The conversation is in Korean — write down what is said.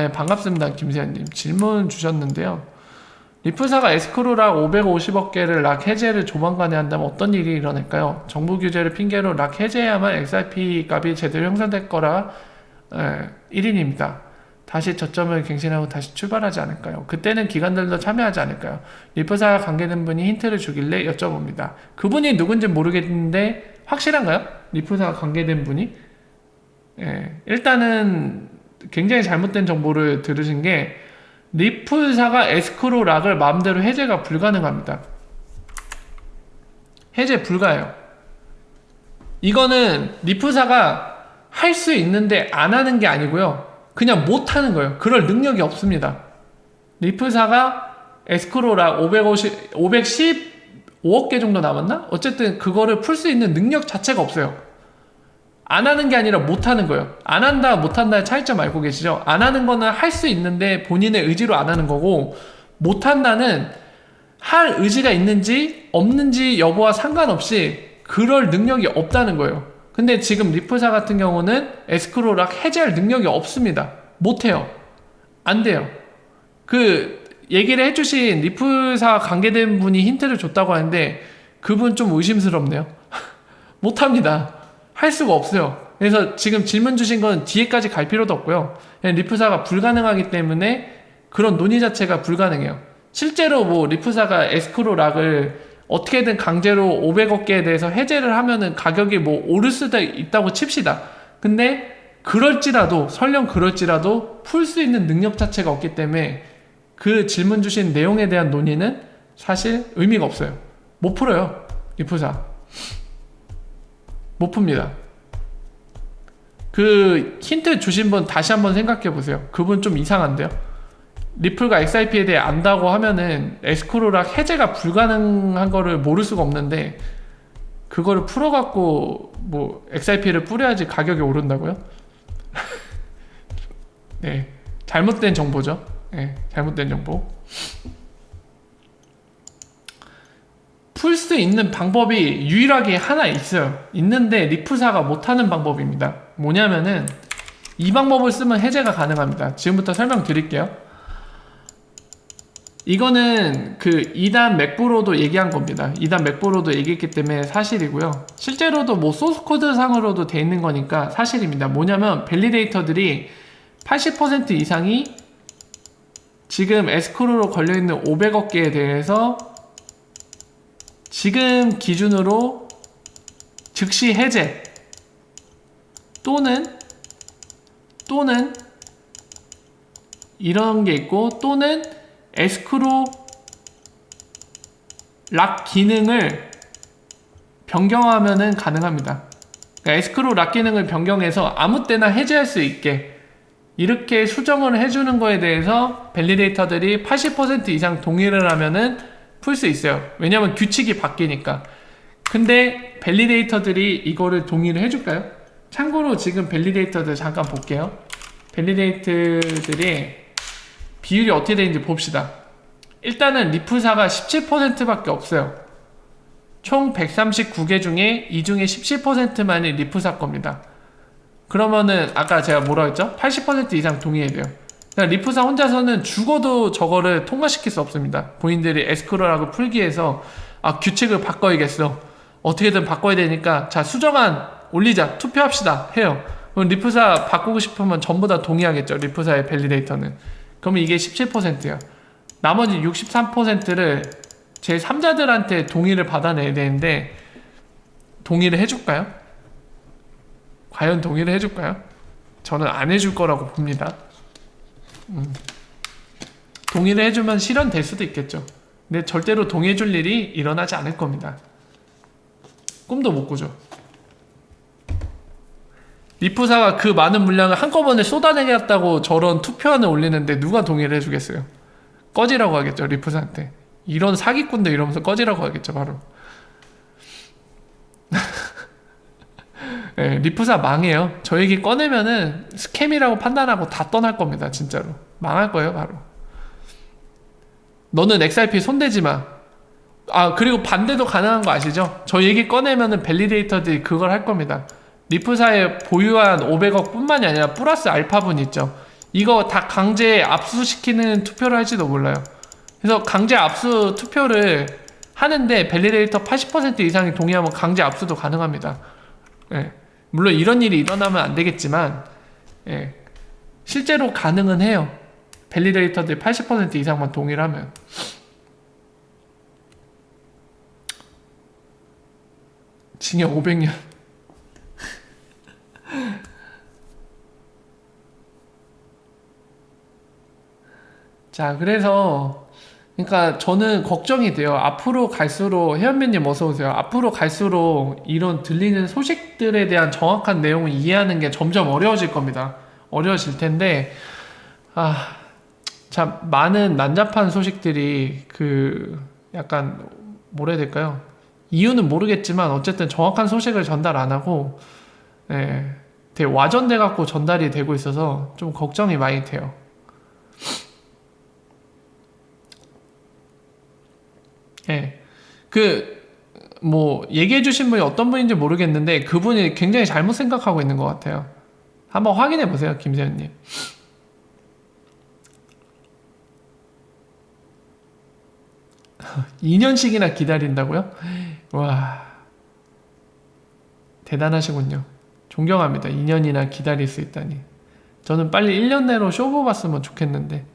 네, 반갑습니다. 김세현님. 질문 주셨는데요. 리프사가 에스크로락 550억 개를 락 해제를 조만간에 한다면 어떤 일이 일어날까요? 정부 규제를 핑계로 락 해제해야만 XRP 값이 제대로 형성될 거라 1인입니다. 다시 저점을 갱신하고 다시 출발하지 않을까요? 그때는 기관들도 참여하지 않을까요? 리프사와 관계된 분이 힌트를 주길래 여쭤봅니다. 그분이 누군지 모르겠는데 확실한가요? 리프사와 관계된 분이? 일단은 굉장히 잘못된 정보를 들으신 게 리플사가 에스크로 락을 마음대로 해제가 불가능합니다. 해제 불가해요. 이거는 리플사가 할 수 있는데 안 하는 게 아니고요. 그냥 못 하는 거예요. 그럴 능력이 없습니다. 리플사가 에스크로 락 515억 개 정도 남았나? 어쨌든 그거를 풀 수 있는 능력 자체가 없어요. 안 하는 게 아니라 못 하는 거예요. 안 한다, 못 한다의 차이점 알고 계시죠? 안 하는 거는 할 수 있는데 본인의 의지로 안 하는 거고, 못 한다는 할 의지가 있는지 없는지 여부와 상관없이 그럴 능력이 없다는 거예요. 근데 지금 리플사 같은 경우는 에스크로 락 해제할 능력이 없습니다. 못 해요. 안 돼요. 그 얘기를 해주신 리플사 관계된 분이 힌트를 줬다고 하는데 그분 좀 의심스럽네요. 못 합니다. 할 수가 없어요. 그래서 지금 질문 주신 건 뒤에까지 갈 필요도 없고요. 그냥 리프사가 불가능하기 때문에 그런 논의 자체가 불가능해요. 실제로 뭐 리프사가 에스크로 락을 어떻게든 강제로 500억 개에 대해서 해제를 하면은 가격이 뭐 오를 수도 있다고 칩시다. 근데 그럴지라도 설령 그럴지라도 풀 수 있는 능력 자체가 없기 때문에 그 질문 주신 내용에 대한 논의는 사실 의미가 없어요. 못 풀어요. 리프사 못 풉니다. 그 힌트 주신 분 다시 한번 생각해 보세요. 그분 좀 이상한데요. 리플과 XRP에 대해 안다고 하면은 에스크로락 해제가 불가능한 거를 모를 수가 없는데 그거를 풀어갖고 뭐 XRP를 뿌려야지 가격이 오른다고요? 네, 잘못된 정보죠. 네, 잘못된 정보. 풀 수 있는 방법이 유일하게 하나 있어요. 있는데 리프사가 못하는 방법입니다. 뭐냐면은 이 방법을 쓰면 해제가 가능합니다. 지금부터 설명드릴게요. 이거는 그 2단 맥부로도 얘기한 겁니다. 2단 맥부로도 얘기했기 때문에 사실이고요. 실제로도 뭐 소스코드 상으로도 돼 있는 거니까 사실입니다. 뭐냐면 밸리데이터들이 80% 이상이 지금 에스크로로 걸려있는 500억 개에 대해서 지금 기준으로 즉시 해제 또는 이런 게 있고 또는 에스크로 락 기능을 변경하면은 가능합니다. 그러니까 에스크로 락 기능을 변경해서 아무 때나 해제할 수 있게 이렇게 수정을 해주는 거에 대해서 밸리데이터들이 80% 이상 동의를 하면은 풀 수 있어요. 왜냐면 규칙이 바뀌니까. 근데 밸리데이터들이 이거를 동의를 해줄까요? 참고로 지금 밸리데이터들 잠깐 볼게요. 밸리데이터들이 비율이 어떻게 되는지 봅시다. 일단은 리플사가 17%밖에 없어요. 총 139개 중에 이 중에 17%만이 리플사 겁니다. 그러면은 아까 제가 뭐라 했죠? 80% 이상 동의해야 돼요. 그러니까 리프사 혼자서는 죽어도 저거를 통과시킬 수 없습니다. 본인들이 에스크로락을 풀기 위해서 규칙을 바꿔야겠어. 어떻게든 바꿔야 되니까 자 수정안 올리자. 투표합시다. 해요. 그럼 리프사 바꾸고 싶으면 전부 다 동의하겠죠. 리프사의 밸리데이터는. 그러면 이게 17%예요. 나머지 63%를 제 3자들한테 동의를 받아내야 되는데 동의를 해줄까요? 과연 동의를 해줄까요? 저는 안 해줄 거라고 봅니다. 동의를 해주면 실현될 수도 있겠죠. 근데 절대로 동의해줄 일이 일어나지 않을 겁니다. 꿈도 못 꾸죠. 리프사가 그 많은 물량을 한꺼번에 쏟아내겠다고 저런 투표안을 올리는데 누가 동의를 해주겠어요? 꺼지라고 하겠죠. 리프사한테. 이런 사기꾼들 이러면서 꺼지라고 하겠죠. 바로. 네, 리프사 망해요. 저 얘기 꺼내면은 스캠이라고 판단하고 다 떠날 겁니다. 진짜로. 망할 거예요. 바로. 너는 XRP 손대지 마. 그리고 반대도 가능한 거 아시죠? 저 얘기 꺼내면은 밸리데이터들이 그걸 할 겁니다. 리프사에 보유한 500억 뿐만이 아니라 플러스 알파분 있죠. 이거 다 강제 압수시키는 투표를 할지도 몰라요. 그래서 강제 압수 투표를 하는데 밸리데이터 80% 이상이 동의하면 강제 압수도 가능합니다. 예. 물론 이런 일이 일어나면 안 되겠지만, 예. 실제로 가능은 해요. 밸리데이터들이 80% 이상만 동의를 하면. 징역 500년. 자, 그래서 그러니까 저는 걱정이 돼요. 앞으로 갈수록 혜연배님 어서 오세요. 앞으로 갈수록 이런 들리는 소식들에 대한 정확한 내용을 이해하는 게 점점 어려워질 겁니다. 어려워질 텐데 참 많은 난잡한 소식들이 약간 뭐라 해야 될까요? 이유는 모르겠지만 어쨌든 정확한 소식을 전달 안 하고 되게 와전돼 갖고 전달이 되고 있어서 좀 걱정이 많이 돼요. 예. 얘기해 주신 분이 어떤 분인지 모르겠는데, 그분이 굉장히 잘못 생각하고 있는 것 같아요. 한번 확인해 보세요, 김세현님. 2년씩이나 기다린다고요? 와, 대단하시군요. 존경합니다. 2년이나 기다릴 수 있다니. 저는 빨리 1년 내로 쇼부 봤으면 좋겠는데.